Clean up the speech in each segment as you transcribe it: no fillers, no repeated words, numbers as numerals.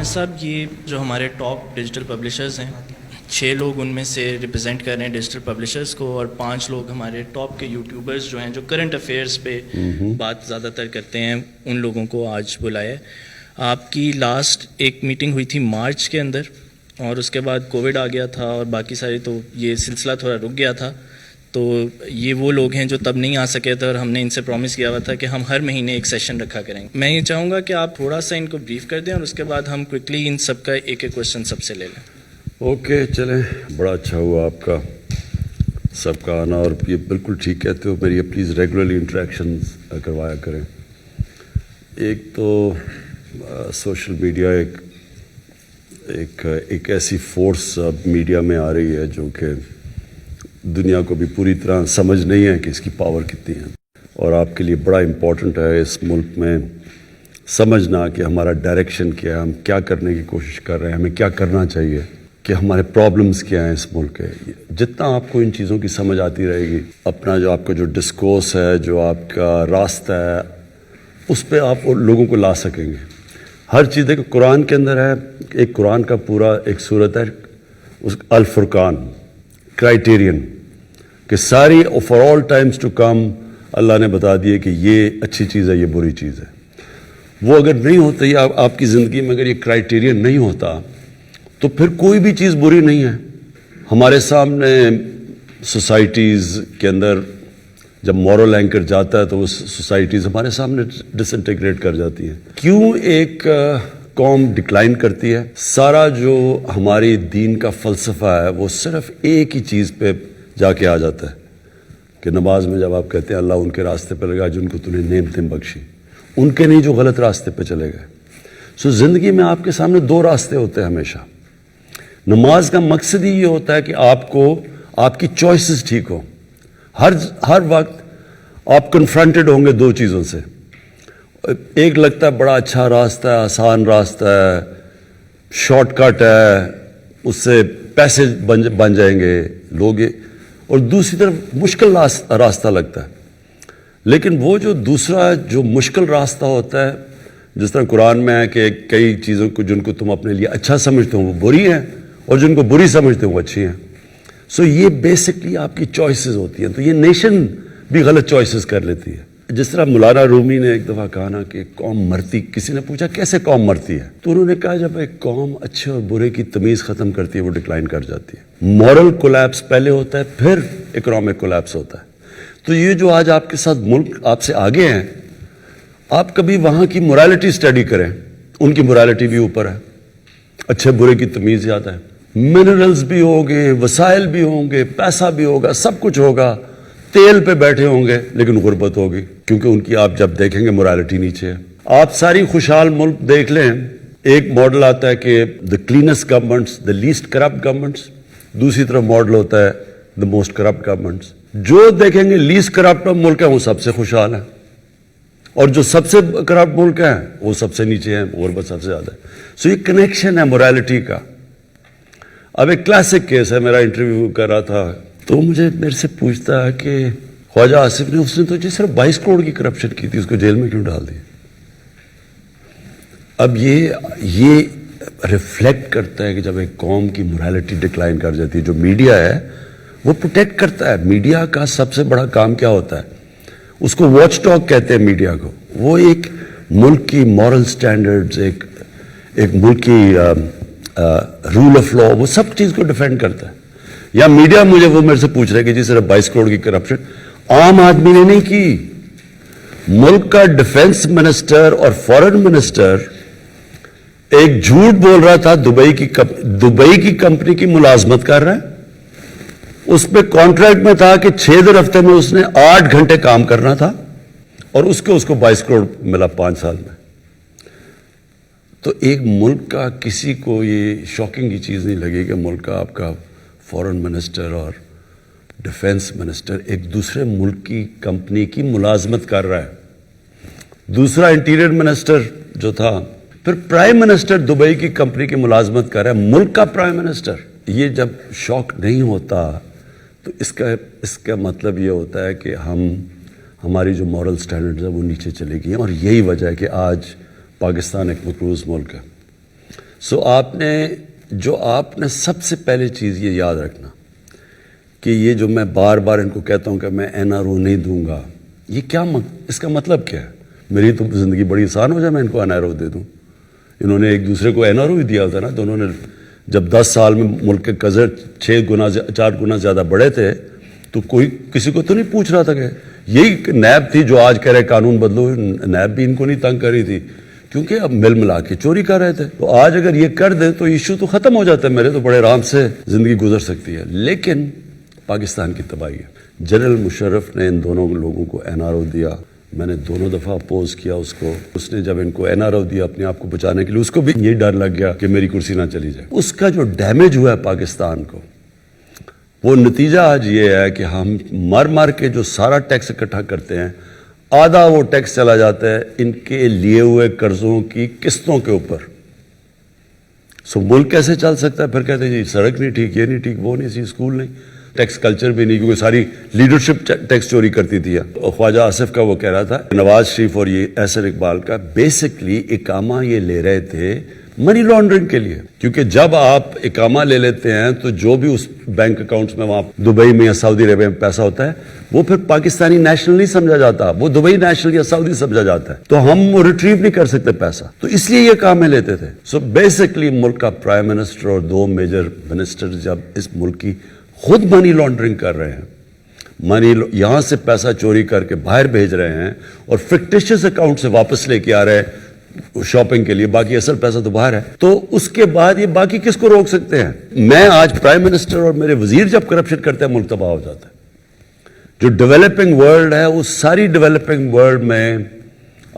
صاحب یہ جو ہمارے ٹاپ ڈیجیٹل پبلشرز ہیں 6 لوگ ان میں سے ریپرزینٹ کر رہے ہیں ڈیجیٹل پبلشرز کو اور 5 لوگ ہمارے ٹاپ کے یوٹیوبرز جو ہیں جو کرنٹ افیئرس پہ بات زیادہ تر کرتے ہیں ان لوگوں کو آج بلایا ہے. آپ کی لاسٹ ایک میٹنگ ہوئی تھی مارچ کے اندر اور اس کے بعد کووڈ آ گیا تھا اور باقی ساری تو یہ سلسلہ تھوڑا رک گیا تھا. تو یہ وہ لوگ ہیں جو تب نہیں آ سکے تھے اور ہم نے ان سے پرومس کیا ہوا تھا کہ ہم ہر مہینے ایک سیشن رکھا کریں گے. میں یہ چاہوں گا کہ آپ تھوڑا سا ان کو بریف کر دیں اور اس کے بعد ہم کوئکلی ان سب کا ایک ایک کوشچن سب سے لے لیں. اوکے چلیں, بڑا اچھا ہوا آپ کا سب کا آنا, اور یہ بالکل ٹھیک کہتے ہو, میری پلیز ریگولرلی انٹریکشنز کروایا کریں. ایک تو سوشل میڈیا ایک ایسی فورس اب میڈیا میں آ رہی ہے جو کہ دنیا کو بھی پوری طرح سمجھ نہیں ہے کہ اس کی پاور کتنی ہے, اور آپ کے لیے بڑا امپورٹنٹ ہے اس ملک میں سمجھنا کہ ہمارا ڈائریکشن کیا ہے, ہم کیا کرنے کی کوشش کر رہے ہیں, ہمیں کیا کرنا چاہیے, کہ ہمارے پرابلمز کیا ہیں اس ملک کے. جتنا آپ کو ان چیزوں کی سمجھ آتی رہے گی, اپنا جو آپ کا جو ڈسکورس ہے, جو آپ کا راستہ ہے, اس پہ آپ لوگوں کو لا سکیں گے. ہر چیز دیکھو قرآن کے اندر ہے, ایک قرآن کا پورا ایک صورت ہے اس الفرقان, کرائٹیرین, کہ ساری for all times to come اللہ نے بتا دیے کہ یہ اچھی چیز ہے, یہ بری چیز ہے. وہ اگر نہیں ہوتا, یہ آپ کی زندگی میں اگر یہ کرائٹیرین نہیں ہوتا تو پھر کوئی بھی چیز بری نہیں ہے. ہمارے سامنے سوسائٹیز کے اندر جب مورل اینکر جاتا ہے تو وہ سوسائٹیز ہمارے سامنے ڈس انٹیگریٹ کر جاتی ہیں. کیوں ایک قوم ڈکلائن کرتی ہے؟ سارا جو ہماری دین کا فلسفہ ہے وہ صرف ایک ہی چیز پہ جا کے آ جاتا ہے کہ نماز میں جب آپ کہتے ہیں اللہ ان کے راستے پہ لگا جن کو تو نے نعمتیں بخشی, ان کے نہیں جو غلط راستے پہ چلے گئے. زندگی میں آپ کے سامنے 2 راستے ہوتے ہیں ہمیشہ. نماز کا مقصد ہی یہ ہوتا ہے کہ آپ کو آپ کی چوائسز ٹھیک ہوں. ہر وقت آپ کنفرنٹڈ ہوں گے 2 چیزوں سے. ایک لگتا ہے بڑا اچھا راستہ ہے, آسان راستہ ہے, شارٹ کٹ ہے, اس سے پیسے بن جائیں گے لوگ, اور دوسری طرف مشکل راستہ لگتا ہے. لیکن وہ جو دوسرا جو مشکل راستہ ہوتا ہے, جس طرح قرآن میں ہے کہ کئی چیزوں کو جن کو تم اپنے لیے اچھا سمجھتے ہو وہ بری ہیں, اور جن کو بری سمجھتے ہو وہ اچھی ہیں. یہ بیسکلی آپ کی چوائسز ہوتی ہیں. تو یہ نیشن بھی غلط چوائسز کر لیتی ہے. جس طرح مولانا رومی نے ایک دفعہ کہا نا کہ قوم مرتی, کسی نے پوچھا کیسے قوم مرتی ہے, تو انہوں نے کہا جب ایک قوم اچھے اور برے کی تمیز ختم کرتی ہے وہ ڈکلائن کر جاتی ہے. مورل کولیپس پہلے ہوتا ہے, پھر اکنامک کولیپس ہوتا ہے. تو یہ جو آج آپ کے ساتھ ملک آپ سے آگے ہیں, آپ کبھی وہاں کی مورالٹی اسٹڈی کریں, ان کی مورالٹی بھی اوپر ہے, اچھے برے کی تمیز زیادہ ہے. منرلز بھی ہوں گے, وسائل بھی ہوں گے, پیسہ بھی ہوگا, سب کچھ ہوگا, تیل پہ بیٹھے ہوں گے, لیکن غربت ہوگی کیونکہ ان کی آپ جب دیکھیں گے مورالٹی نیچے ہے. آپ ساری خوشحال ملک دیکھ لیں, ایک ماڈل آتا ہے کہ the cleanest governments, the least corrupt governments, دوسری طرف ماڈل ہوتا ہے دا موسٹ کرپٹ گورنمنٹس. جو دیکھیں گے لیسٹ کرپٹ ملک ہے وہ سب سے خوشحال ہے, اور جو سب سے کرپٹ ملک ہے وہ سب سے نیچے ہیں, غربت سب سے زیادہ ہے. یہ کنیکشن ہے مورالٹی کا. اب ایک کلاسک کیس ہے, میرا انٹرویو کر رہا تھا تو میرے سے پوچھتا ہے کہ خواجہ آصف نے, اس نے تو جی صرف 22 کروڑ کی کرپشن کی تھی, اس کو جیل میں کیوں ڈال دیا؟ اب یہ ریفلیکٹ کرتا ہے کہ جب ایک قوم کی مورالٹی ڈکلائن کر جاتی ہے. جو میڈیا ہے وہ پروٹیکٹ کرتا ہے. میڈیا کا سب سے بڑا کام کیا ہوتا ہے, اس کو واچ ڈاگ کہتے ہیں میڈیا کو. وہ ایک ملک کی مورل سٹینڈرڈز, ایک ملک کی رول آف لا, وہ سب چیز کو ڈیفینڈ کرتا ہے. یا میڈیا وہ میرے سے پوچھ رہے کہ جی صرف 22 کروڑ کی کرپشن عام آدمی نے نہیں کی. ملک کا ڈیفنس منسٹر اور فورن منسٹر ایک جھوٹ بول رہا تھا, دبئی کی کمپنی کی ملازمت کر رہا ہے. اس پہ کانٹریکٹ میں تھا کہ 6 دن ہفتے میں اس نے 8 گھنٹے کام کرنا تھا, اور اس کو 22 کروڑ ملا 5 سال میں. تو ایک ملک کا کسی کو یہ شاکنگ کی چیز نہیں لگے کہ ملک کا آپ کا فورن منسٹر اور ڈیفنس منسٹر ایک دوسرے ملک کی کمپنی کی ملازمت کر رہا ہے. دوسرا انٹیریئر منسٹر جو تھا, پھر پرائم منسٹر دبئی کی کمپنی کی ملازمت کر رہا ہے, ملک کا پرائم منسٹر. یہ جب شوق نہیں ہوتا تو اس کا مطلب یہ ہوتا ہے کہ ہماری جو مورل سٹینڈرڈز ہیں وہ نیچے چلے گئی ہیں, اور یہی وجہ ہے کہ آج پاکستان ایک مقروض ملک ہے. سو آپ نے سب سے پہلے چیز یہ یاد رکھنا کہ یہ جو میں بار بار ان کو کہتا ہوں کہ میں NRO نہیں دوں گا, یہ کیا اس کا مطلب کیا ہے؟ میری تو زندگی بڑی آسان ہو جائے میں ان کو NRO دے دوں. انہوں نے ایک دوسرے کو NRO ہی دیا تھا نا, تو انہوں نے جب 10 سال میں ملک کے قرض 4 گنا زیادہ بڑھے تھے تو کوئی کسی کو تو نہیں پوچھ رہا تھا کہ یہی نیب تھی جو آج کہہ رہے قانون بدلو. نیب بھی ان کو نہیں تنگ کر رہی تھی کیونکہ اب مل ملا کے چوری کر رہے تھے. تو آج اگر یہ کر دیں تو ایشو تو ختم ہو جاتا ہے, میرے تو بڑے آرام سے زندگی گزر سکتی ہے. لیکن پاکستان کی تباہی ہے. جنرل مشرف نے ان دونوں لوگوں کو NRO دیا, میں نے دونوں دفعہ اپوز کیا اس کو. اس نے جب ان کو NRO دیا اپنے آپ کو بچانے کے لیے, اس کو بھی یہی ڈر لگ گیا کہ میری کرسی نہ چلی جائے. اس کا جو ڈیمیج ہوا ہے پاکستان کو, وہ نتیجہ آج یہ ہے کہ ہم مر کے جو سارا ٹیکس اکٹھا کرتے ہیں, آدھا وہ ٹیکس چلا جاتا ہے ان کے لیے ہوئے قرضوں کی قسطوں کے اوپر. سو ملک کیسے چل سکتا ہے؟ پھر کہتے ہیں جی سڑک نہیں ٹھیک, یہ نہیں ٹھیک, وہ نہیں سی, اسکول نہیں, ٹیکس کلچر بھی نہیں, کیونکہ ساری لیڈرشپ ٹیکس چوری کرتی تھی. خواجہ آصف کا وہ کہہ رہا تھا, نواز شریف اور یہ احسن اقبال کا بیسکلی اقامہ یہ لے رہے تھے منی لانڈرنگ کے لیے. کیونکہ جب آپ اقامہ لے لیتے ہیں تو جو بھی اس بینک اکاؤنٹس میں وہاں دبئی میں یا سعودی عربیہ میں پیسہ ہوتا ہے وہ پھر پاکستانی نیشنل نہیں سمجھا جاتا, وہ دبئی نیشنل یا سعودی سمجھا جاتا ہے. تو ہم وہ ریٹریو نہیں کر سکتے پیسہ, تو اس لیے یہ اقامے لیتے تھے. سو بیسکلی ملک کا پرائم منسٹر اور 2 میجر منسٹر جب اس ملک کی خود منی لانڈرنگ کر رہے ہیں, یہاں سے پیسہ چوری کر کے باہر بھیج رہے ہیں اور فکٹیشس اکاؤنٹ سے واپس لے کے آ رہے ہیں شاپنگ کے لیے, باقی اصل پیسہ تو باہر ہے, تو اس کے بعد یہ باقی کس کو روک سکتے ہیں؟ میں آج پرائم منسٹر اور میرے وزیر جب کرپشن کرتے ہیں ملک تباہ ہو جاتا ہے. جو ڈیولپنگ ورلڈ ہے اس ساری ڈیولپنگ ورلڈ میں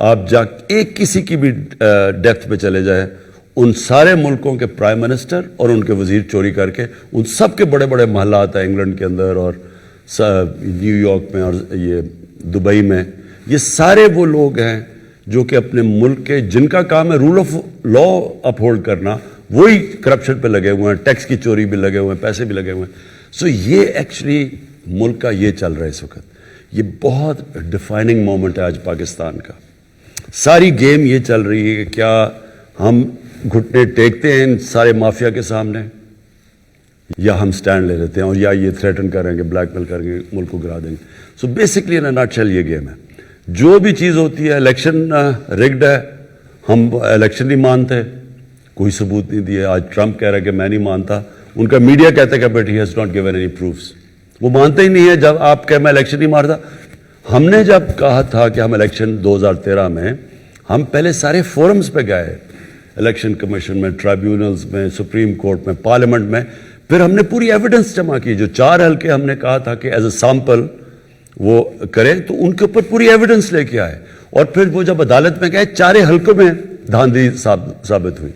آپ ایک کسی کی بھی ڈیپتھ پہ چلے جائیں, ان سارے ملکوں کے پرائم منسٹر اور ان کے وزیر چوری کر کے ان سب کے بڑے بڑے محلات ہیں انگلینڈ کے اندر اور نیو یارک میں اور یہ دبئی میں, یہ سارے وہ لوگ ہیں جو کہ اپنے ملک کے جن کا کام ہے rule of law uphold کرنا, وہی کرپشن پہ لگے ہوئے ہیں, ٹیکس کی چوری بھی لگے ہوئے ہیں, پیسے بھی لگے ہوئے ہیں. سو یہ ایکچولی ملک کا یہ چل رہا ہے اس وقت. یہ بہت ڈیفائننگ مومنٹ ہے آج پاکستان کا. ساری گیم یہ چل رہی ہے کہ کیا ہم گھٹنے ٹیکتے ہیں ان سارے مافیا کے سامنے, یا ہم سٹینڈ لے لیتے ہیں اور یا یہ تھریٹن کریں گے, بلیک میل کریں گے, ملک کو گرا دیں گے. سو بیسکلی ان نٹ شیل یہ گیم ہے. جو بھی چیز ہوتی ہے, الیکشن رگڈ ہے, ہم الیکشن نہیں مانتے, کوئی ثبوت نہیں دیے. آج ٹرمپ کہہ رہا ہے کہ میں نہیں مانتا, ان کا میڈیا کہتا ہے کہ but he has not given any proofs. وہ مانتے ہی نہیں ہے. جب آپ کہ میں الیکشن نہیں مارتا, ہم نے جب کہا تھا کہ ہم الیکشن 2013 میں, ہم پہلے سارے فورمز پہ گئے, الیکشن کمیشن میں, ٹرائیبیونلز میں, سپریم کورٹ میں, پارلیمنٹ میں, پھر ہم نے پوری ایویڈنس جمع کی. جو 4 حلقے ہم نے کہا تھا کہ ایز اے سیمپل وہ کریں, تو ان کے اوپر پوری ایویڈنس لے کے آئے, اور پھر وہ جب عدالت میں گئے 4 حلقوں میں دھاندلی ثابت ہوئی.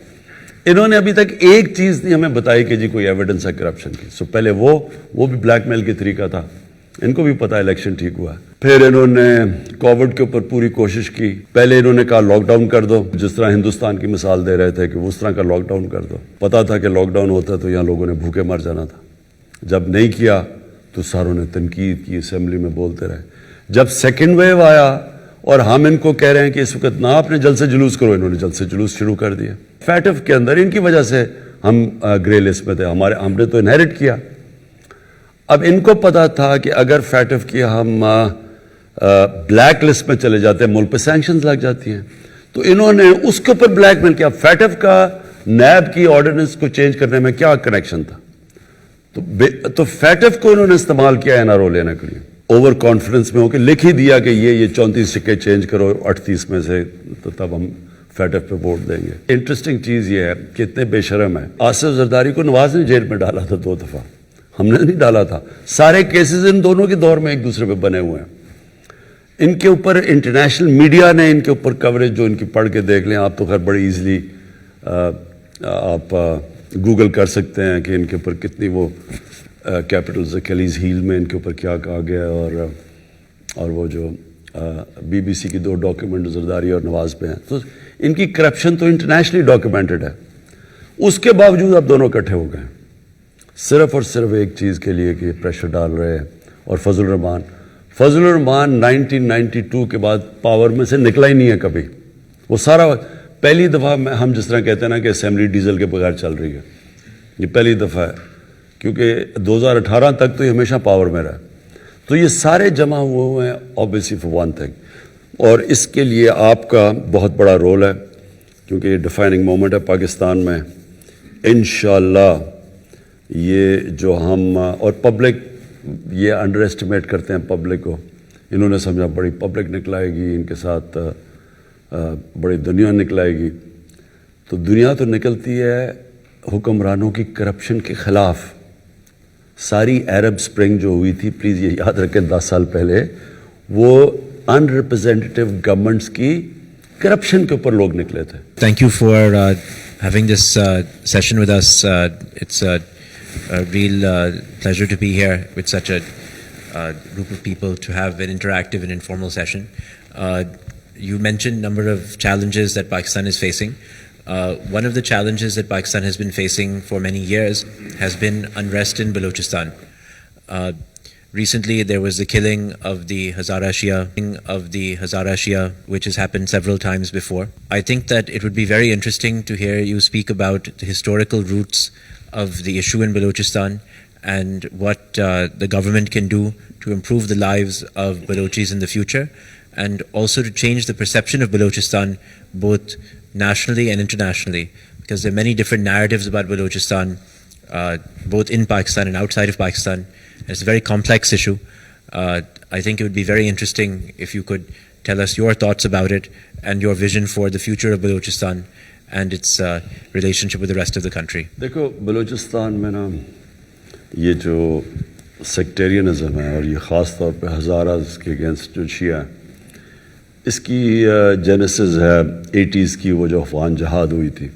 انہوں نے ابھی تک ایک چیز نہیں ہمیں بتائی کہ جی کوئی ایویڈنس ہے کرپشن کی. سو پہلے وہ بھی بلیک میل کی طریقہ تھا, ان کو بھی پتا الیکشن ٹھیک ہوا. پھر انہوں نے کووڈ کے اوپر پوری کوشش کی. پہلے انہوں نے کہا لاک ڈاؤن کر دو, جس طرح ہندوستان کی مثال دے رہے تھے کہ اس طرح کا لاک ڈاؤن کر دو. پتا تھا کہ لاک ڈاؤن ہوتا تو یہاں لوگوں نے بھوکے مر جانا تھا. جب نہیں کیا تو ساروں نے تنقید کی, اسمبلی میں بولتے رہے. جب سیکنڈ ویو آیا اور ہم ان کو کہہ رہے ہیں کہ اس وقت نہ اپنے جلد سے جلوس کرو, انہوں نے جلد سے جلوس شروع کر دیا. فیٹف کے اندر ان کی وجہ سے ہم گرے لسٹ میں تھے, ہم نے تو انہیرٹ کیا. اب ان کو پتا تھا کہ اگر فیٹف کی ہم بلیک لسٹ میں چلے جاتے ہیں ملک پہ سینکشنز لگ جاتی ہیں, تو انہوں نے اس کے اوپر بلیک میل کیا. فیٹف کا نیب کی آرڈیننس کو چینج کرنے میں کیا کنیکشن تھا؟ تو فیٹف کو انہوں نے استعمال کیا NRO لینے کے لیے. اوور کانفیڈنس میں ہو کے لکھ ہی دیا کہ یہ 34 سکے چینج کرو 38 میں سے, تو تب ہم فیٹف پہ ووٹ دیں گے. انٹرسٹنگ چیز یہ ہے کہ اتنے بے شرم ہیں. آصف زرداری کو نواز نے جیل میں ڈالا تھا 2 دفعہ, ہم نے نہیں ڈالا تھا. سارے کیسز ان دونوں کے دور میں ایک دوسرے پہ بنے ہوئے ہیں. ان کے اوپر انٹرنیشنل میڈیا نے ان کے اوپر کوریج جو ان کی پڑھ کے دیکھ لیں آپ, تو خیر بڑی ایزلی آپ گوگل کر سکتے ہیں کہ ان کے اوپر کتنی وہ کیپٹلز اکیلیز ہیل میں ان کے اوپر کیا کہا گیا, اور وہ جو BBC کی 2 ڈاکیومنٹ زرداری اور نواز پہ ہیں. تو ان کی کرپشن تو انٹرنیشنلی ڈاکیومنٹڈ ہے. اس کے باوجود اب دونوں اکٹھے ہو گئے صرف اور صرف ایک چیز کے لیے کہ پریشر ڈال رہے ہیں. اور فضل الرحمان 1992 کے بعد پاور میں سے نکلا ہی نہیں ہے کبھی. وہ سارا پہلی دفعہ ہم جس طرح کہتے ہیں نا کہ اسمبلی ڈیزل کے بغیر چل رہی ہے, یہ پہلی دفعہ ہے, کیونکہ 2018 تک تو یہ ہمیشہ پاور میں رہا. تو یہ سارے جمع ہوئے ہیں obviously for one thing, اور اس کے لیے آپ کا بہت بڑا رول ہے, کیونکہ یہ ڈیفائننگ مومنٹ ہے پاکستان میں. انشاءاللہ یہ جو ہم اور پبلک یہ انڈر اسٹیمیٹ کرتے ہیں پبلک کو, انہوں نے سمجھا بڑی پبلک نکلائے گی, ان کے ساتھ بڑی دنیا نکلائے گی. تو دنیا تو نکلتی ہے حکمرانوں کی کرپشن کے خلاف. ساری عرب سپرنگ جو ہوئی تھی, پلیز یہ یاد رکھیں 10 سال پہلے, وہ ان ریپرزینٹیو گورنمنٹس کی کرپشن کے اوپر لوگ نکلے تھے. Thank you for having this session with us. It's a real pleasure to be here with such a group of people to have an interactive and informal session. You mentioned a number of challenges that Pakistan is facing. One of the challenges that Pakistan has been facing for many years has been unrest in Balochistan. Recently, there was the killing of the Hazara Shia, which has happened several times before. I think that it would be very interesting to hear you speak about the historical roots of the issue in Balochistan and what the government can do to improve the lives of Balochis in the future, and also to change the perception of Balochistan both nationally and internationally, because there are many different narratives about Balochistan, both in Pakistan and outside of Pakistan. It's a very complex issue. I think it would be very interesting if you could tell us your thoughts about it and your vision for the future of Balochistan and its relationship with the rest of the country. دیکھو بلوچستان میں نا یہ جو sectarianism ہے, اور یہ خاص طور پہ ہزاراز کے اگینسٹ جو شیعہ ہے, اس کی جینیسز ہے 80s کی, وہ جو افغان جہاد ہوئی تھی.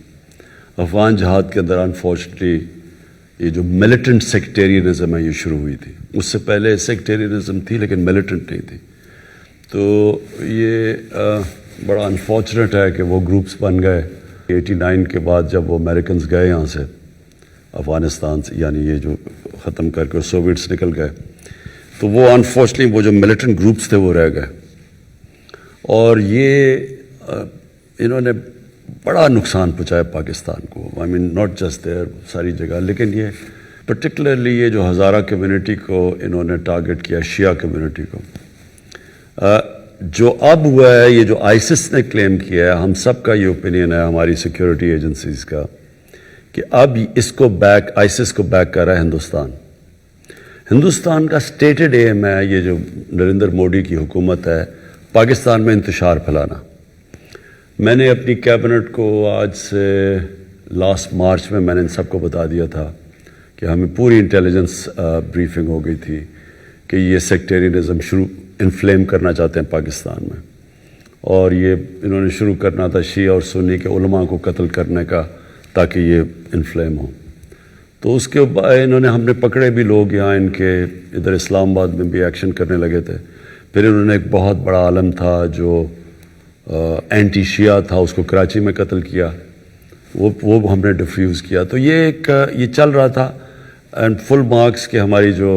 افغان جہاد کے اندر انفارچونیٹلی یہ جو ملیٹنٹ سیکٹیرینزم ہے یہ شروع ہوئی تھی. اس سے پہلے سیکٹیرینزم تھی لیکن ملیٹنٹ نہیں تھی. تو یہ بڑا انفارچونیٹ ہے کہ وہ گروپس بن گئے 89 کے بعد, جب وہ امریکنز گئے یہاں سے افغانستان سے, یعنی یہ جو ختم کر کے سوویٹس نکل گئے, تو وہ انفارچونیٹلی وہ جو ملیٹنٹ گروپس تھے وہ رہ گئے. اور یہ انہوں نے بڑا نقصان پہنچایا پاکستان کو. آئی مین ناٹ جسٹ دیر, ساری جگہ, لیکن یہ پرٹیکولرلی یہ جو ہزارہ کمیونٹی کو انہوں نے ٹارگٹ کیا, شیعہ کمیونٹی کو. جو اب ہوا ہے, یہ جو آئیسس نے کلیم کیا ہے, ہم سب کا یہ اوپینین ہے, ہماری سیکیورٹی ایجنسیز کا, کہ اب اس کو بیک, آئیسس کو بیک کر رہا ہے ہندوستان. ہندوستان کا سٹیٹڈ ایم ہے, یہ جو نریندر مودی کی حکومت ہے, پاکستان میں انتشار پھیلانا. میں نے اپنی کیبنٹ کو آج سے لاسٹ مارچ میں ان سب کو بتا دیا تھا کہ ہمیں پوری انٹیلیجنس بریفنگ ہو گئی تھی کہ یہ سیکٹیرینزم انفلیم کرنا چاہتے ہیں پاکستان میں, اور یہ انہوں نے شروع کرنا تھا شیعہ اور سنی کے علماء کو قتل کرنے کا تاکہ یہ انفلیم ہو. تو اس کے بعد ہم نے پکڑے بھی لوگ یہاں, ان کے ادھر اسلام آباد میں بھی ایکشن کرنے لگے تھے. پھر انہوں نے ایک بہت بڑا عالم تھا جو اینٹی شیعہ تھا, اس کو کراچی میں قتل کیا, وہ ہم نے ڈیفیوز کیا. تو یہ چل رہا تھا, اینڈ فل مارکس کہ ہماری جو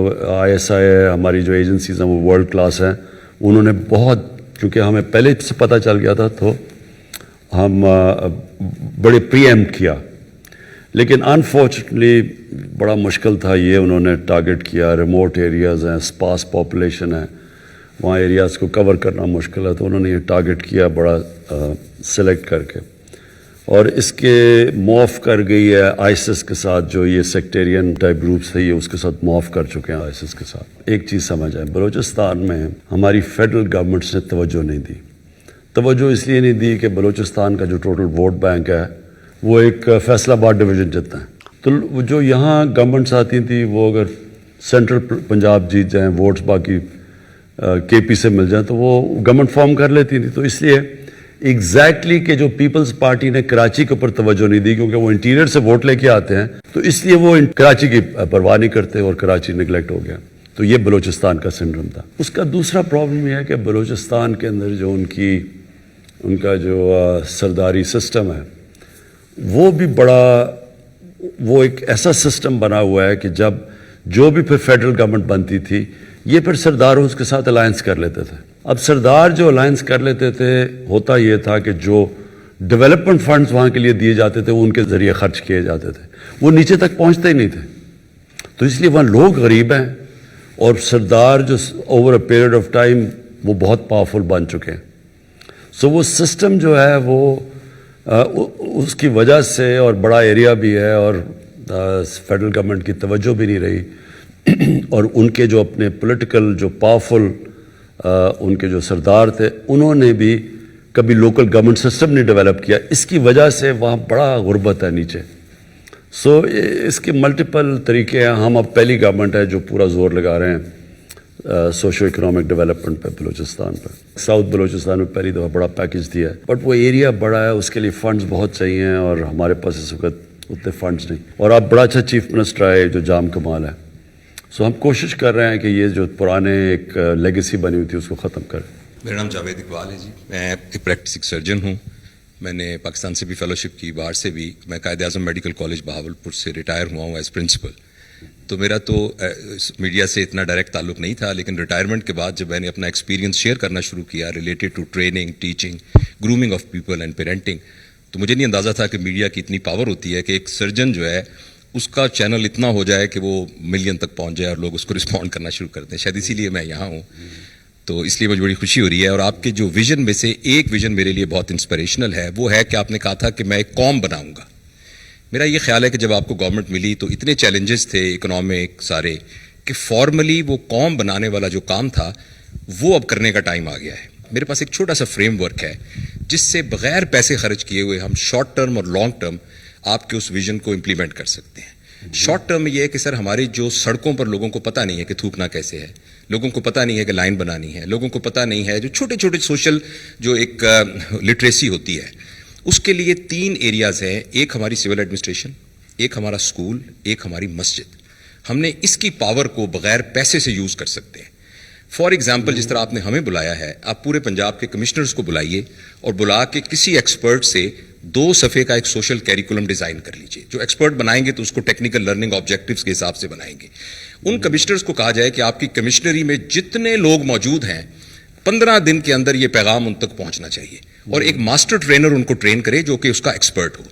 ISI ہے, ہماری جو ایجنسیز ہیں وہ ورلڈ کلاس ہیں. انہوں نے بہت, چونکہ ہمیں پہلے سے پتہ چل گیا تھا تو ہم بڑے پری ایمپٹ کیا. لیکن انفارچونیٹلی بڑا مشکل تھا, یہ انہوں نے ٹارگٹ کیا, ریموٹ ایریاز ہیں, اسپاس پاپولیشن ہے, وہاں ایریاز کو کور کرنا مشکل ہے, تو انہوں نے یہ ٹارگٹ کیا بڑا سلیکٹ کر کے, اور اس کے معاف کر گئی ہے آئیسس کے ساتھ. جو یہ سیکٹیرین ٹائپ گروپس تھے یہ اس کے ساتھ معاف کر چکے ہیں آئیسس کے ساتھ. ایک چیز سمجھ آئے, بلوچستان میں ہماری فیڈرل گورنمنٹس نے توجہ نہیں دی. توجہ اس لیے نہیں دی کہ بلوچستان کا جو ٹوٹل ووٹ بینک ہے وہ ایک فیصل آباد ڈویژن جتنا ہے. تو جو یہاں گورنمنٹس آتی تھیں وہ اگر سینٹرل پنجاب جیت جائیں, ووٹس باقی KP سے مل جائیں, تو وہ گورنمنٹ فارم کر لیتی تھی. تو اس لیے ایگزیکٹلی کہ جو پیپلز پارٹی نے کراچی کے اوپر توجہ نہیں دی, کیونکہ وہ انٹیریئر سے ووٹ لے کے آتے ہیں, تو اس لیے وہ کراچی کی پرواہ نہیں کرتے اور کراچی نگلیکٹ ہو گیا. تو یہ بلوچستان کا سنڈروم تھا. اس کا دوسرا پرابلم یہ ہے کہ بلوچستان کے اندر جو ان کا جو سرداری سسٹم ہے وہ بھی وہ ایک ایسا سسٹم بنا ہوا ہے کہ جب جو بھی پھر فیڈرل گورنمنٹ بنتی تھی یہ پھر سردار اس کے ساتھ الائنس کر لیتے تھے. اب سردار جو الائنس کر لیتے تھے, ہوتا یہ تھا کہ جو ڈیولپمنٹ فنڈز وہاں کے لیے دیے جاتے تھے, وہ ان کے ذریعے خرچ کیے جاتے تھے, وہ نیچے تک پہنچتے ہی نہیں تھے. تو اس لیے وہاں لوگ غریب ہیں, اور سردار جو over a period of time وہ بہت پاورفل بن چکے ہیں. سو وہ سسٹم جو ہے وہ اس کی وجہ سے, اور بڑا ایریا بھی ہے, اور فیڈرل گورنمنٹ کی توجہ بھی نہیں رہی, اور ان کے جو اپنے پولیٹیکل جو پاورفل ان کے جو سردار تھے, انہوں نے بھی کبھی لوکل گورنمنٹ سسٹم نہیں ڈیولپ کیا. اس کی وجہ سے وہاں بڑا غربت ہے نیچے. سو اس کے ملٹیپل طریقے ہیں. ہم اب پہلی گورنمنٹ ہے جو پورا زور لگا رہے ہیں سوشو اکنامک ڈیولپمنٹ پہ بلوچستان پہ. ساؤتھ بلوچستان میں پہلی دفعہ بڑا پیکج دیا ہے, بٹ وہ ایریا بڑا ہے, اس کے لیے فنڈز بہت چاہیے ہیں, اور ہمارے پاس اس وقت اتنے فنڈز نہیں. اور آپ بڑا اچھا چیف منسٹر آئے جو جام کمال ہے. سو ہم کوشش کر رہے ہیں کہ یہ جو پرانے ایک لیگیسی بنی ہوئی تھی اس کو ختم کریں. میرا نام جاوید اقبال ہے جی. میں ایک پریکٹسنگ سرجن ہوں. میں نے پاکستان سے بھی فیلوشپ کی, باہر سے بھی. میں قائد اعظم میڈیکل کالج بہاولپور سے ریٹائر ہوا ہوں ایز پرنسپل. تو میرا تو میڈیا سے اتنا ڈائریکٹ تعلق نہیں تھا, لیکن ریٹائرمنٹ کے بعد جب میں نے اپنا ایکسپیرینس شیئر کرنا شروع کیا related to training, teaching, grooming of people and parenting, تو مجھے نہیں اندازہ تھا کہ میڈیا کی اتنی پاور ہوتی ہے کہ ایک سرجن جو ہے اس کا چینل اتنا ہو جائے کہ وہ ملین تک پہنچ جائے اور لوگ اس کو رسپونڈ کرنا شروع کر دیں. شاید اسی لیے میں یہاں ہوں. تو اس لیے مجھے بڑی خوشی ہو رہی ہے. اور آپ کے جو ویژن میں سے ایک ویژن میرے لیے بہت انسپریشنل ہے, وہ ہے کہ آپ نے کہا تھا کہ میں ایک قوم بناؤں گا. میرا یہ خیال ہے کہ جب آپ کو گورنمنٹ ملی تو اتنے چیلنجز تھے اکنامک سارے, کہ فارملی وہ قوم بنانے والا جو کام تھا وہ اب کرنے کا ٹائم آ گیا ہے. میرے پاس ایک چھوٹا سا فریم ورک ہے جس سے بغیر پیسے خرچ کیے ہوئے ہم شارٹ ٹرم اور لانگ ٹرم آپ کے اس ویژن کو امپلیمنٹ کر سکتے ہیں. شارٹ ٹرم میں یہ ہے کہ سر ہماری جو سڑکوں پر لوگوں کو پتہ نہیں ہے کہ تھوکنا کیسے ہے, لوگوں کو پتہ نہیں ہے کہ لائن بنانی ہے, لوگوں کو پتہ نہیں ہے جو چھوٹے چھوٹے سوشل جو ایک لٹریسی ہوتی ہے, اس کے لیے 3 ایریاز ہیں. ایک ہماری سول ایڈمنسٹریشن, ایک ہمارا اسکول, ایک ہماری مسجد. ہم نے اس کی پاور کو بغیر پیسے سے یوز کر سکتے ہیں. فار ایگزامپل جس طرح آپ نے ہمیں بلایا ہے, آپ پورے پنجاب کے کمشنرز کو بلائیے اور بلا کے کسی ایکسپرٹ سے 2 صفحے کا ایک سوشل کیریکولم ڈیزائن کر لیجیے. جو ایکسپرٹ بنائیں گے تو اس کو ٹیکنیکل لرننگ آبجیکٹیوز کے حساب سے بنائیں گے. ان کمشنرز کو کہا جائے کہ آپ کی کمشنری میں جتنے لوگ موجود ہیں 15 دن کے اندر یہ پیغام ان تک پہنچنا چاہیے, اور ایک ماسٹر ٹرینر ان کو ٹرین کرے جو کہ اس کا ایکسپرٹ ہو.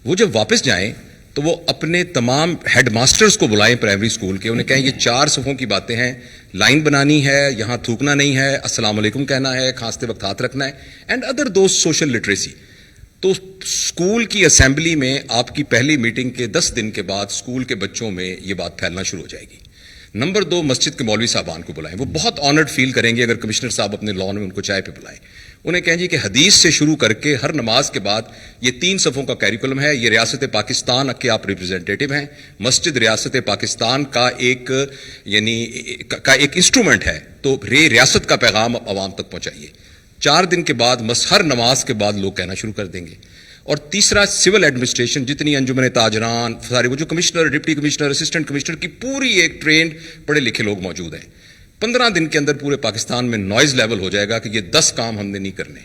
وہ جب واپس جائیں تو وہ اپنے تمام ہیڈ ماسٹرز کو بلائیں پرائمری اسکول کے, انہیں کہیں یہ 4 صفوں کی باتیں ہیں, لائن بنانی ہے, یہاں تھوکنا نہیں ہے, السلام علیکم کہنا ہے, کھانستے وقت ہاتھ رکھنا ہے, and other those social literacy. تو اسکول کی اسمبلی میں آپ کی پہلی میٹنگ کے 10 دن کے بعد اسکول کے بچوں میں یہ بات پھیلنا شروع ہو جائے گی. نمبر 2, مسجد کے مولوی صاحبان کو بلائیں. وہ بہت آنرڈ فیل کریں گے اگر کمشنر صاحب اپنے لان میں ان کو چائے پہ بلائیں. انہیں کہیں جی کہ حدیث سے شروع کر کے ہر نماز کے بعد یہ 3 صفوں کا کیریکولم ہے. یہ ریاست پاکستان کے آپ ریپرزینٹیٹو ہیں. مسجد ریاست پاکستان کا ایک ایک انسٹرومنٹ ہے, تو ریاست کا پیغام عوام تک پہنچائیے. 4 دن کے بعد ہر نماز کے بعد لوگ کہنا شروع کر دیں گے. اور تیسرا, سول ایڈمنسٹریشن, جتنی انجمن تاجران سارے وہ جو commissioner, deputy commissioner, assistant commissioner کی پوری ایک ٹرینڈ پڑھے لکھے لوگ موجود ہیں. 15 دن کے اندر پورے پاکستان میں نوائز لیول ہو جائے گا کہ یہ 10 کام ہم نے نہیں کرنے.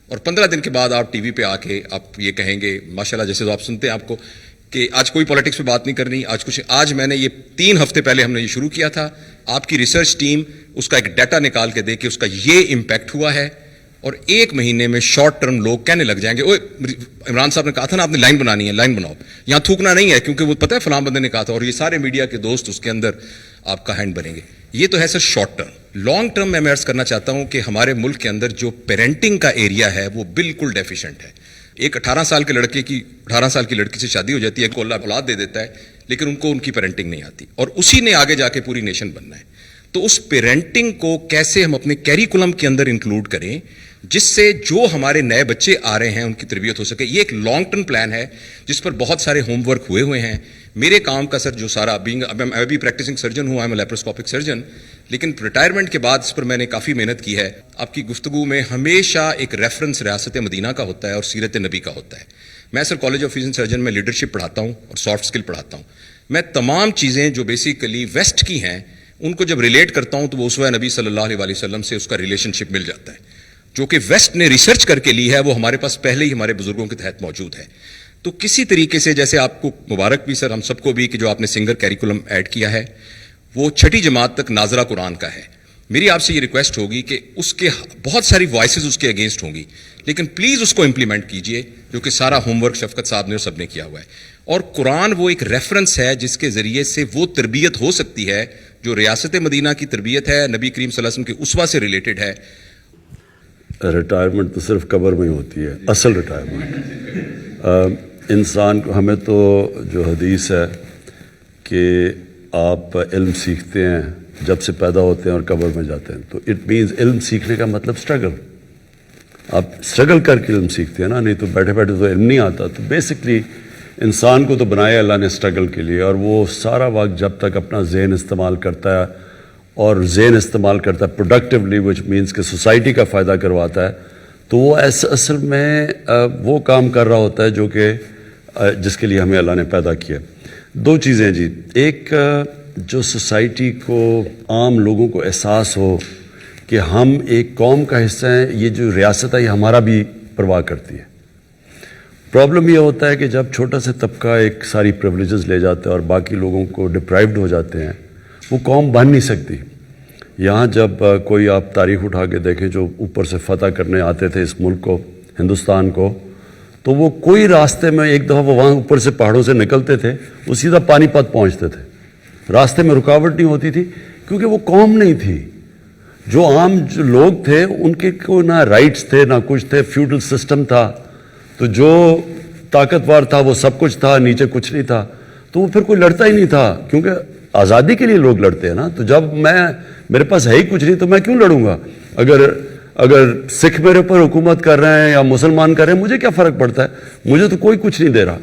اور 15 دن کے بعد آپ ٹی وی پہ آ کے آپ یہ کہیں گے ماشاءاللہ, جیسے تو آپ سنتے ہیں آپ کو کہ آج کوئی پالیٹکس پہ بات نہیں کرنی, آج میں نے یہ 3 ہفتے پہلے ہم نے یہ شروع کیا تھا. آپ کی ریسرچ ٹیم اس کا ایک ڈیٹا نکال کے دے کہ اس کا یہ امپیکٹ ہوا ہے, اور 1 مہینے میں شارٹ ٹرم لوگ کہنے لگ جائیں گے, اوے عمران صاحب نے کہا تھا نا آپ نے لائن بنانی ہے, لائن بناؤ, یہاں تھوکنا نہیں ہے کیونکہ وہ پتہ ہے فلاں بندے نے کہا تھا, اور یہ سارے میڈیا کے دوست اس کے اندر آپ کا ہینڈ بنیں گے. یہ تو ہے سر شارٹ ٹرم. لانگ ٹرم میں عرض کرنا چاہتا ہوں کہ ہمارے ملک کے اندر جو پیرنٹنگ کا ایریا ہے وہ بالکل ڈیفیشینٹ ہے. ایک 18 سال کے لڑکے کی 18 سال کی لڑکی سے شادی ہو جاتی ہے, کو اللہ اولاد دے دیتا ہے, لیکن ان کو ان کی پیرنٹنگ نہیں آتی, اور اسی نے آگے جا کے پوری نیشن بننا ہے. تو اس پیرنٹنگ کو کیسے ہم اپنے کیریکولم کے اندر انکلوڈ کریں جس سے جو ہمارے نئے بچے آ رہے ہیں ان کی تربیت ہو سکے. یہ ایک لانگ ٹرم پلان ہے جس پر بہت سارے ہوم ورک ہوئے ہیں. میرے کام کا سر جو سارا میں بھی پریکٹسنگ سرجن ہوں, آئی ایم لیپروسکوپک سرجن, لیکن ریٹائرمنٹ کے بعد اس پر میں نے کافی محنت کی ہے. آپ کی گفتگو میں ہمیشہ ایک ریفرنس ریاست مدینہ کا ہوتا ہے اور سیرت نبی کا ہوتا ہے. میں سر کالج آف فزن سرجن میں لیڈرشپ پڑھاتا ہوں اور سافٹ اسکل پڑھاتا ہوں. میں تمام چیزیں جو بیسیکلی ویسٹ کی ہیں ان کو جب ریلیٹ کرتا ہوں تو وہ اسوہ نبی صلی اللہ علیہ وسلم سے اس کا ریلیشن شپ مل جاتا ہے. جو کہ ویسٹ نے ریسرچ کر کے لی ہے وہ ہمارے پاس پہلے ہی ہمارے بزرگوں کے تحت موجود ہے. تو کسی طریقے سے جیسے آپ کو مبارک بھی سر, ہم سب کو بھی, کہ جو آپ نے سنگر کیریکولم ایڈ کیا ہے وہ 6ٹھی جماعت تک ناظرہ قرآن کا ہے. میری آپ سے یہ ریکویسٹ ہوگی کہ اس کے بہت ساری وائسز اس کے اگینسٹ ہوں گی, لیکن پلیز اس کو امپلیمنٹ کیجئے، جو کہ سارا ہوم ورک شفقت صاحب نے اور سب نے کیا ہوا ہے. اور قرآن وہ ایک ریفرنس ہے جس کے ذریعے سے وہ تربیت ہو سکتی ہے جو ریاست مدینہ کی تربیت ہے، نبی کریم صلی اللہ علیہ وسلم کے اسوہ سے ریلیٹڈ ہے. ریٹائرمنٹ تو صرف قبر میں ہی ہوتی ہے، اصل ریٹائرمنٹ انسان کو. ہمیں تو جو حدیث ہے کہ آپ علم سیکھتے ہیں جب سے پیدا ہوتے ہیں اور قبر میں جاتے ہیں، تو اٹ مینز علم سیکھنے کا مطلب اسٹرگل. آپ اسٹرگل کر کے علم سیکھتے ہیں نا، نہیں تو بیٹھے بیٹھے تو علم نہیں آتا. تو بیسکلی انسان کو تو بنایا اللہ نے اسٹرگل کے لیے، اور وہ سارا وقت جب تک اپنا ذہن استعمال کرتا ہے اور ذہن استعمال کرتا ہے پروڈکٹیولی، وچ مینس کہ سوسائٹی کا فائدہ کرواتا ہے، تو وہ اصل میں وہ کام کر رہا ہوتا ہے جو کہ جس کے لیے ہمیں اللہ نے پیدا کیا. دو چیزیں جی، ایک جو سوسائٹی کو، عام لوگوں کو احساس ہو کہ ہم ایک قوم کا حصہ ہیں، یہ جو ریاست ہے یہ ہمارا بھی پرواہ کرتی ہے. پرابلم یہ ہوتا ہے کہ جب چھوٹا سا طبقہ ایک ساری پریولیجز لے جاتا ہے اور باقی لوگوں کو ڈپرائیوڈ ہو جاتے ہیں، وہ قوم بن نہیں سکتی. یہاں جب کوئی آپ تاریخ اٹھا کے دیکھیں جو اوپر سے فتح کرنے آتے تھے اس ملک کو، ہندوستان کو، تو وہ کوئی راستے میں ایک دفعہ وہ وہاں اوپر سے پہاڑوں سے نکلتے تھے، وہ سیدھا پانی پت پہنچتے تھے. راستے میں رکاوٹ نہیں ہوتی تھی کیونکہ وہ قوم نہیں تھی. جو عام جو لوگ تھے ان کے کوئی نہ رائٹس تھے نہ کچھ تھے، فیوڈل سسٹم تھا. تو جو طاقتور تھا وہ سب کچھ تھا، نیچے کچھ نہیں تھا. تو وہ پھر کوئی لڑتا ہی نہیں تھا، کیونکہ آزادی کے لیے لوگ لڑتے ہیں نا. تو جب میرے پاس ہے ہی کچھ نہیں تو میں کیوں لڑوں گا؟ اگر سکھ میرے اوپر حکومت کر رہے ہیں یا مسلمان کر رہے ہیں، مجھے کیا فرق پڑتا ہے؟ مجھے تو کوئی کچھ نہیں دے رہا.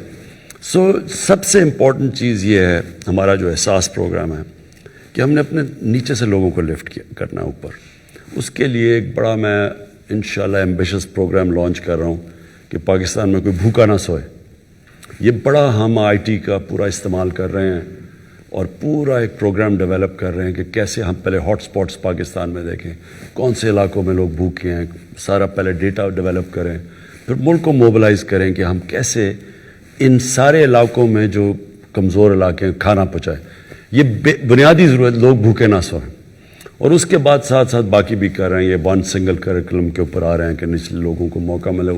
سب سے امپورٹنٹ چیز یہ ہے ہمارا جو احساس پروگرام ہے کہ ہم نے اپنے نیچے سے لوگوں کو لفٹ کرنا ہے اوپر. اس کے لیے ایک بڑا میں انشاءاللہ ایمبیشس پروگرام لانچ کر رہا ہوں کہ پاکستان میں کوئی بھوکا نہ سوئے. یہ بڑا ہم آئی ٹی کا پورا استعمال کر رہے ہیں اور پورا ایک پروگرام ڈیولپ کر رہے ہیں کہ کیسے ہم پہلے ہاٹ سپاٹس پاکستان میں دیکھیں، کون سے علاقوں میں لوگ بھوکے ہیں، سارا پہلے ڈیٹا ڈیولپ کریں، پھر ملک کو موبلائز کریں کہ ہم کیسے ان سارے علاقوں میں جو کمزور علاقے ہیں کھانا پہنچائیں. یہ بنیادی ضرورت، لوگ بھوکے نہ سوئیں. اور اس کے بعد ساتھ ساتھ باقی بھی کر رہے ہیں. یہ ون سنگل کریکولم کے اوپر آ رہے ہیں کہ نچلے لوگوں کو موقع ملے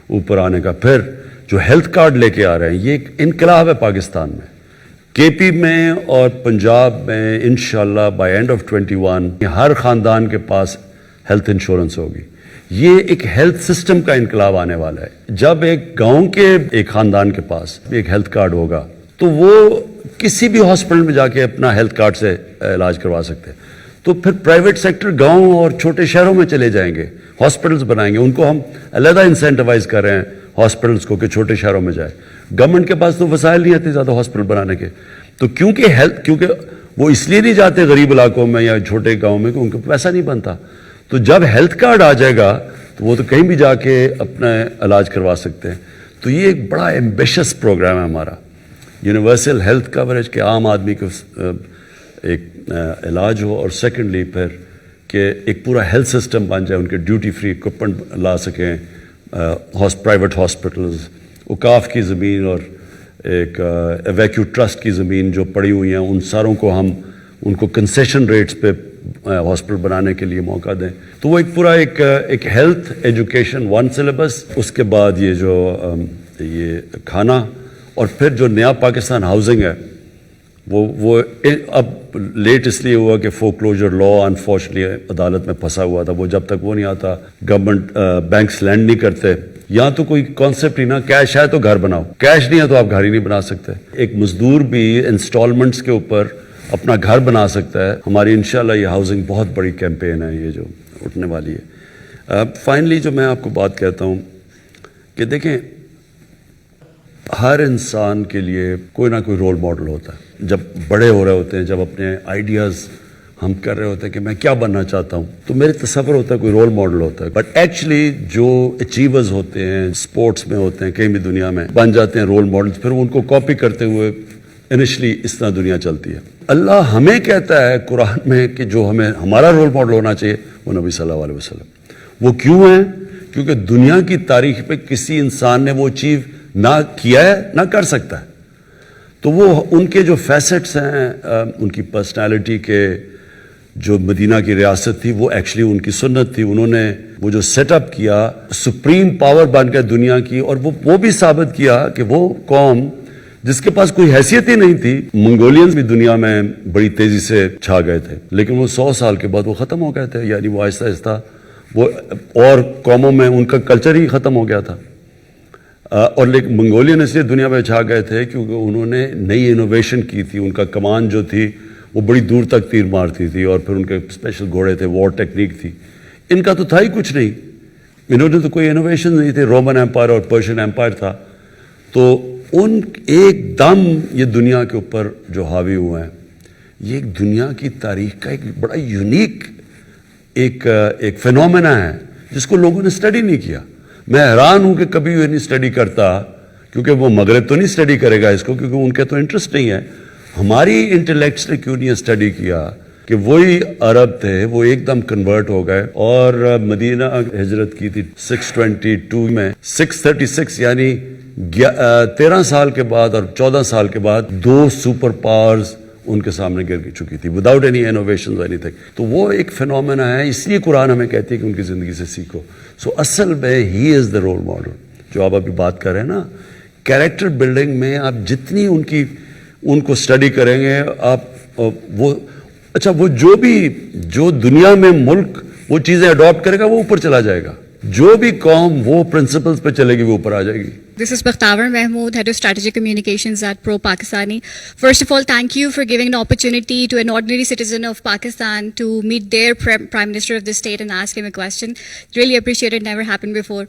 اوپر آنے کا. پھر جو ہیلتھ کارڈ لے کے آ رہے ہیں، یہ ایک انقلاب ہے پاکستان میں. کے پی میں اور پنجاب میں انشاءاللہ بائی اینڈ آف 21 ہر خاندان کے پاس ہیلتھ انشورنس ہوگی. یہ ایک ہیلتھ سسٹم کا انقلاب آنے والا ہے. جب ایک گاؤں کے ایک خاندان کے پاس ایک ہیلتھ کارڈ ہوگا تو وہ کسی بھی ہاسپٹل میں جا کے اپنا ہیلتھ کارڈ سے علاج کروا سکتے ہیں. تو پھر پرائیویٹ سیکٹر گاؤں اور چھوٹے شہروں میں چلے جائیں گے، ہاسپٹلز بنائیں گے. ان کو ہم علیحدہ انسینٹیوائز کر رہے ہیں ہاسپٹلز کو کہ چھوٹے شہروں میں جائے. گورنمنٹ کے پاس تو وسائل نہیں آتے زیادہ ہاسپٹل بنانے کے. تو کیونکہ وہ اس لیے نہیں جاتے غریب علاقوں میں یا چھوٹے گاؤں میں کہ ان کو پیسہ نہیں بنتا. تو جب ہیلتھ کارڈ آ جائے گا تو وہ تو کہیں بھی جا کے اپنا علاج کروا سکتے ہیں. تو یہ ایک بڑا ایمبیشس پروگرام ہے ہمارا، یونیورسل ہیلتھ کوریج، کہ عام آدمی کو ایک علاج ہو، اور سیکنڈلی پھر کہ ایک پورا ہیلتھ سسٹم بن جائے، ان کے ڈیوٹی فری اکوپمنٹ لا سکیں. پرائیویٹ ہاسپٹلز، اوقاف کی زمین اور ایک ایویکیو ٹرسٹ کی زمین جو پڑی ہوئی ہیں، ان ساروں کو ہم ان کو کنسیشن ریٹس پہ ہاسپٹل بنانے کے لیے موقع دیں. تو وہ ایک پورا ایک ہیلتھ ایجوکیشن ون سلیبس. اس کے بعد یہ جو یہ کھانا، اور پھر جو نیا پاکستان ہاؤسنگ ہے وہ اب لیٹ اس لیے ہوا کہ فورکلوجر لا انفارچونیٹلی عدالت میں پھنسا ہوا تھا. وہ جب تک وہ نہیں آتا گورنمنٹ بینکس لینڈ نہیں کرتے. یہاں تو کوئی کانسیپٹ ہی نہ، کیش ہے تو گھر بناؤ، کیش نہیں ہے تو آپ گھر ہی نہیں بنا سکتے. ایک مزدور بھی انسٹالمنٹس کے اوپر اپنا گھر بنا سکتا ہے. ہماری انشاءاللہ یہ ہاؤسنگ بہت بڑی کیمپین ہے یہ جو اٹھنے والی ہے. فائنلی جو میں آپ کو بات کہتا ہوں کہ دیکھیں، ہر انسان کے لیے کوئی نہ کوئی رول ماڈل ہوتا ہے. جب بڑے ہو رہے ہوتے ہیں، جب اپنے آئیڈیاز ہم کر رہے ہوتے ہیں کہ میں کیا بننا چاہتا ہوں، تو میرے تصور ہوتا ہے کوئی رول ماڈل ہوتا ہے. بٹ ایکچولی جو اچیورز ہوتے ہیں، اسپورٹس میں ہوتے ہیں، کہیں بھی دنیا میں بن جاتے ہیں رول ماڈلز، پھر ان کو کاپی کرتے ہوئے انیشلی اس طرح دنیا چلتی ہے. اللہ ہمیں کہتا ہے قرآن میں کہ جو ہمارا رول ماڈل ہونا چاہیے وہ نبی صلی اللہ علیہ وسلم. وہ کیوں ہیں؟ کیونکہ دنیا کی تاریخ پہ کسی انسان نے وہ اچیو نہ کیا ہے نہ کر سکتا ہے. تو وہ ان کے جو فیسٹس ہیں، ان کی پرسنالٹی کے، جو مدینہ کی ریاست تھی وہ ایکچولی ان کی سنت تھی. انہوں نے وہ جو سیٹ اپ کیا سپریم پاور بن گیا دنیا کی, اور وہ بھی ثابت کیا کہ وہ قوم جس کے پاس کوئی حیثیت ہی نہیں تھی, منگولینز بھی دنیا میں بڑی تیزی سے چھا گئے تھے, لیکن وہ 100 سال کے بعد وہ ختم ہو گئے تھے. یعنی وہ آہستہ آہستہ وہ اور قوموں میں ان کا کلچر ہی ختم ہو گیا تھا. اور لیکن منگولین اس لیے دنیا میں چھا گئے تھے کیونکہ انہوں نے نئی انوویشن کی تھی. ان کا کمان جو تھی وہ بڑی دور تک تیر مارتی تھی, اور پھر ان کے اسپیشل گھوڑے تھے, وار ٹیکنیک تھی. ان کا تو تھا ہی کچھ نہیں, انہوں نے تو کوئی انوویشن نہیں تھی. رومن ایمپائر اور پرشین ایمپائر تھا. تو ان ایک دم یہ دنیا کے اوپر جو حاوی ہوئے ہیں, یہ ایک دنیا کی تاریخ کا ایک بڑا یونیک ایک فینومینا ہے جس کو لوگوں نے اسٹڈی نہیں کیا. میں حیران ہوں کہ کبھی یہ نہیں اسٹڈی کرتا, کیونکہ وہ مغرب تو نہیں اسٹڈی کرے گا اس کو, کیونکہ ان کے تو انٹرسٹ نہیں ہے. ہماری انٹلیکٹس نے کیوں نہیں اسٹڈی کیا کہ وہی عرب تھے, وہ ایک دم کنورٹ ہو گئے اور مدینہ ہجرت کی تھی 622 میں, 636 یعنی 13 سال کے بعد اور 14 سال کے بعد 2 سپر پاورز ان کے سامنے گر چکی تھی without any innovation any thing. تو وہ ایک فینومینا ہے, اس لیے قرآن ہمیں کہتی ہے کہ ان کی زندگی سے سیکھو. سو اصل میں ہی از دا رول ماڈل جو آپ ابھی بات کر رہے ہیں نا. کیریکٹر بلڈنگ میں آپ جتنی ان کو اسٹڈی کریں گے, آپ وہ اچھا وہ جو دنیا میں ملک وہ چیزیں اڈاپٹ کرے گا وہ اوپر چلا جائے گا. جو بھی قوم وہ پرنسپلز پہ چلے گی وہ اوپر آ جائے گی. This is Bakhtavar Mahmood, Head of Strategic Communications at Pro Pakistani. First of all, thank you for giving an opportunity to an ordinary citizen of Pakistan to meet their Prime Minister of the state and ask him a question. Really appreciate it, never happened before.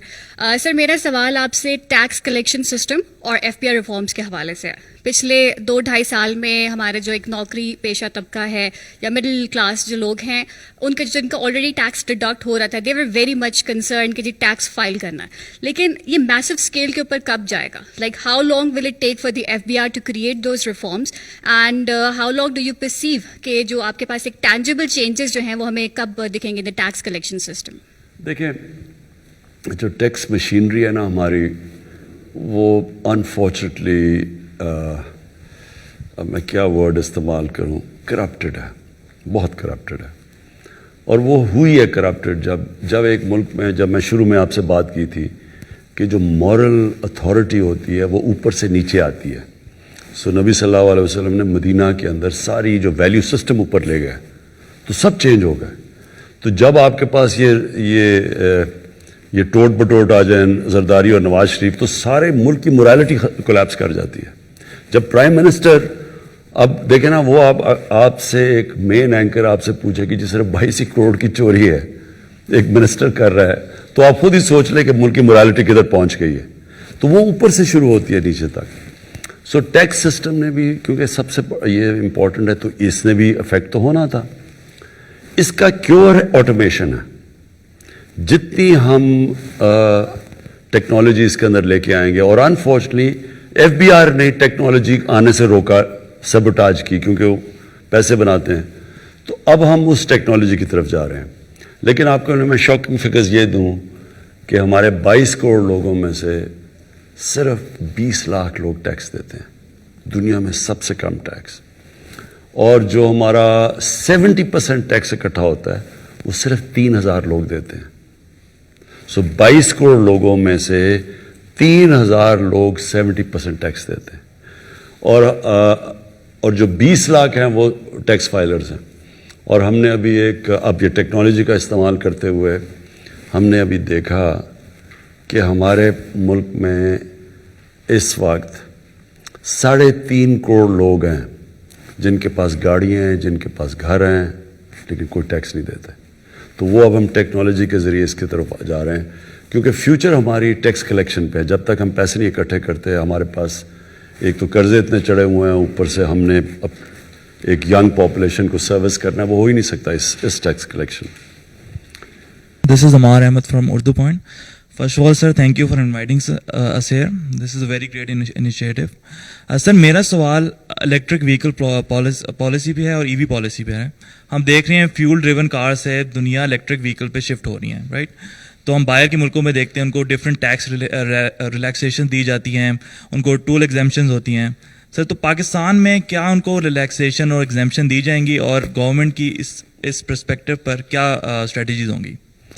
Sir, میرا سوال آپ سے tax collection system اور FPR reforms کے حوالے سے ہے. پچھلے 2-2.5 سال میں ہمارے جو ایک نوکری پیشہ طبقہ ہے یا مڈل کلاس جو لوگ ہیں, جن کا آلریڈی ٹیکس ڈیڈکٹ ہو رہا تھا, دے ور ویری مچ کنسرن کہ جی ٹیکس فائل کرنا ہے. لیکن یہ میسو اسکیل کے اوپر کب جائے گا؟ Like how long will it take for the FBR to create those reforms, and how long do you perceive کہ جو آپ کے پاس ایک ٹینجیبل چینجز جو ہیں وہ ہمیں کب دکھیں گے ان دا ٹیکس کلیکشن سسٹم؟ دیکھیں, جو ٹیکس مشینری ہے نا ہماری, وہ انفارچونیٹلی میں کیا ورڈ استعمال کروں, کرپٹڈ ہے, بہت کرپٹڈ ہے. اور وہ ہوئی ہے کرپٹڈ جب ایک ملک میں, جب میں شروع میں آپ سے بات کی تھی کہ جو مورل اتھارٹی ہوتی ہے وہ اوپر سے نیچے آتی ہے. سو نبی صلی اللہ علیہ وسلم نے مدینہ کے اندر ساری جو ویلیو سسٹم اوپر لے گئے تو سب چینج ہو گئے. تو جب آپ کے پاس یہ ٹوٹ بٹوٹ آ جائیں زرداری اور نواز شریف, تو سارے ملک کی مورالٹی کولیپس کر جاتی ہے. جب پرائم منسٹر, اب دیکھیں نا, وہ آپ سے ایک مین اینکر آپ سے پوچھے کہ جس طرح 22 کروڑ کی چوری ہے ایک منسٹر کر رہا ہے, تو آپ خود ہی سوچ لیں کہ ملک کی مورالٹی کدھر پہنچ گئی ہے. تو وہ اوپر سے شروع ہوتی ہے نیچے تک. سو ٹیکس سسٹم نے بھی, کیونکہ سب سے یہ امپورٹنٹ ہے, تو اس نے بھی افیکٹ تو ہونا تھا. اس کا کیور آٹومیشن ہے. جتنی ہم ٹیکنالوجی اس کے اندر لے کے آئیں گے, اور انفارچونیٹلی FBR نے ٹیکنالوجی آنے سے روکا, سبوٹاج کی, کیونکہ وہ پیسے بناتے ہیں. تو اب ہم اس ٹیکنالوجی کی طرف جا رہے ہیں. لیکن آپ کو میں شاکنگ فگرز یہ دوں کہ ہمارے 22 کروڑ لوگوں میں سے صرف 20 لاکھ لوگ ٹیکس دیتے ہیں, دنیا میں سب سے کم ٹیکس. اور جو ہمارا 70% ٹیکس اکٹھا ہوتا ہے وہ صرف 3000 لوگ دیتے ہیں. سو 22 کروڑ لوگوں میں سے 3000 لوگ 70% ٹیکس دیتے ہیں, اور جو 20 لاکھ ہیں وہ ٹیکس فائلرز ہیں. اور ہم نے ابھی اب یہ ٹیکنالوجی کا استعمال کرتے ہوئے ہم نے ابھی دیکھا کہ ہمارے ملک میں اس وقت 3.5 کروڑ لوگ ہیں جن کے پاس گاڑیاں ہیں, جن کے پاس گھر ہیں, لیکن کوئی ٹیکس نہیں دیتے. تو وہ اب ہم ٹیکنالوجی کے ذریعے اس کی طرف جا رہے ہیں, کیونکہ فیوچر ہماری ٹیکس کلیکشن پہ ہے. جب تک ہم پیسے نہیں اکٹھے کرتے, ہمارے پاس ایک تو قرضے اتنے چڑھے ہوئے ہیں, اوپر سے ہم نے ایک ینگ پاپولیشن کو سروس کرنا ہے, وہ ہو ہی نہیں سکتا اس tax collection. This is Amar Ahmed from Urdu Point. First of all, sir, thank you for inviting us here. This is a very great initiative. Sir, میرا سوال الیکٹرک وہیکل پالیسی پہ ہے اور EV پالیسی پہ ہے. ہم دیکھ رہے ہیں فیول ڈریون کار سے دنیا الیکٹرک وہیکل پہ شفٹ ہو رہی ہیں, رائٹ؟ تو ہم باہر کے ملکوں میں دیکھتے ہیں ان کو ڈفرینٹ ٹیکس ریلیکسیشن دی جاتی ہیں, ان کو ٹول ایگزیمپشنز ہوتی ہیں. سر, تو پاکستان میں کیا ان کو ریلیکسیشن اور ایگزیمپشن دی جائیں گی, اور گورنمنٹ کی اس پرسپیکٹو پر کیا اسٹریٹجیز ہوں گی؟